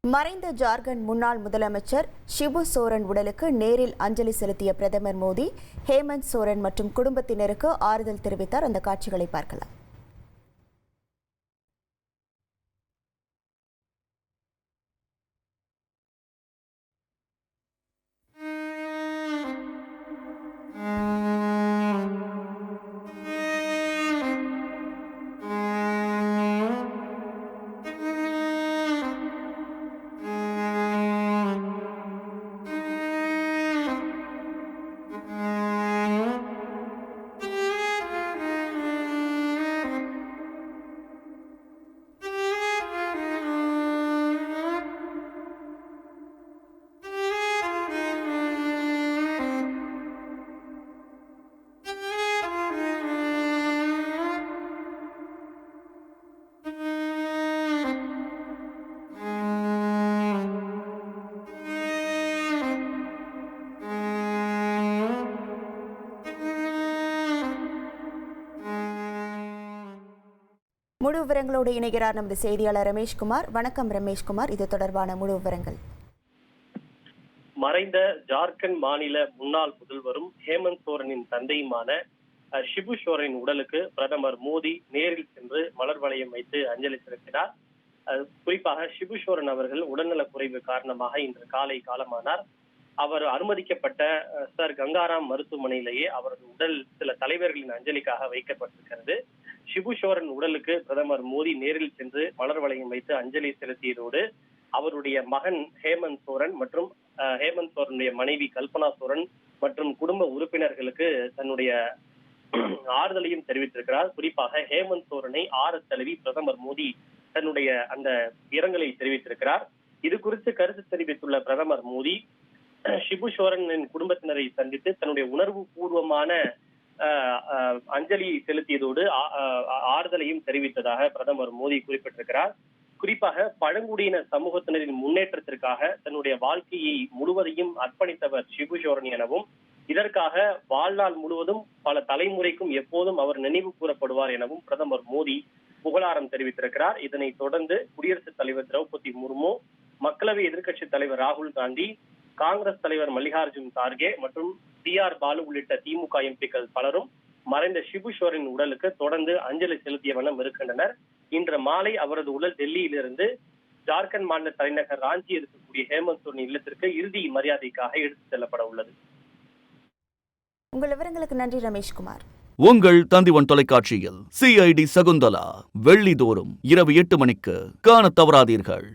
மறைந்த ஜார்க்கண்ட் முன்னாள் முதலமைச்சர் ஷிபு சோரன் உடலுக்கு நேரில் அஞ்சலி செலுத்திய பிரதமர் மோடி, ஹேமந்த் சோரன் மற்றும் குடும்பத்தினருக்கு ஆறுதல் தெரிவித்தார். அந்த காட்சிகளை பார்க்கலாம். முழு விவரங்களோடு இணைகிறார் நமது செய்தியாளர் ரமேஷ்குமார். வணக்கம் ரமேஷ்குமார், இது தொடர்பான முழு விவரங்கள். மறைந்த ஜார்க்கண்ட் மாநில முன்னாள் முதல்வரும் ஹேமந்த் சோரனின் தந்தையுமான ஷிபு சோரனின் உடலுக்கு பிரதமர் மோடி நேரில் சென்று மலர் வளையம் வைத்து அஞ்சலி செலுத்தினார். குறிப்பாக ஷிபு சோரன் அவர்கள் உடல்நலக் குறைவு காரணமாக இன்று காலை காலமானார். அவர் அனுமதிக்கப்பட்ட சர் கங்காராம் மருத்துவமனையிலேயே அவரது உடல் சில தலைவர்களின் அஞ்சலிக்காக வைக்கப்பட்டிருக்கிறது. ஷிபு சோரன் உடலுக்கு பிரதமர் மோடி நேரில் சென்று மலர் வளையம் வைத்து அஞ்சலி செலுத்தியதோடு அவருடைய மகன் ஹேமந்த் சோரன் மற்றும் ஹேமந்த் சோரனுடைய மனைவி கல்பனா சோரன் மற்றும் குடும்ப உறுப்பினர்களுக்கு தன்னுடைய ஆறுதலையும் தெரிவித்திருக்கிறார். குறிப்பாக ஹேமந்த் சோரனை தழுவி பிரதமர் மோடி தன்னுடைய அந்த இரங்கலை தெரிவித்திருக்கிறார். இது குறித்து கருத்து தெரிவித்துள்ள பிரதமர் மோடி ஷிபு சோரனின் குடும்பத்தினரை சந்தித்து தன்னுடைய உணர்வு பூர்வமான அஞ்சலி செலுத்தியதோடு ஆறுதலையும் தெரிவித்ததாக பிரதமர் மோடி குறிப்பிட்டிருக்கிறார். குறிப்பாக பழங்குடியின சமூகத்தினரின் முன்னேற்றத்திற்காக தன்னுடைய வாழ்க்கையை முழுவதையும் அர்ப்பணித்தவர் ஷிபு சோரன் எனவும், இதற்காக வாழ்நாள் முழுவதும் பல தலைமுறைக்கும் எப்போதும் அவர் நினைவு கூறப்படுவார் எனவும் பிரதமர் மோடி புகழாரம் தெரிவித்திருக்கிறார். இதனைத் தொடர்ந்து குடியரசுத் தலைவர் திரௌபதி முர்மு, மக்களவை எதிர்க்கட்சித் தலைவர் ராகுல் காந்தி, காங்கிரஸ் தலைவர் மல்லிகார்ஜுன் கார்கே மற்றும் டி.ஆர். பாலு உள்ளிட்ட திமுக எம்பிக்கள் பலரும் மறைந்த ஷிபு சோரனின் உடலுக்கு தொடர்ந்து அஞ்சலி செலுத்திய வண்ணம் இருக்கின்றனர். இன்று மாலை அவரது உடல் டெல்லியிலிருந்து ஜார்க்கண்ட் மாநில தலைநகர் ராஞ்சி இருக்கக்கூடிய ஹேமந்த் சோரன் இல்லத்திற்கு இறுதி மரியாதைக்காக எடுத்துச் செல்லப்பட உள்ளது. உங்கள் விவரங்களுக்கு நன்றி ரமேஷ்குமார். உங்கள் தந்திவன் தொலைக்காட்சியில் CID சகுந்தலா வெள்ளிதோறும் இரவு 8 மணிக்கு காணத் தவறாதீர்கள்.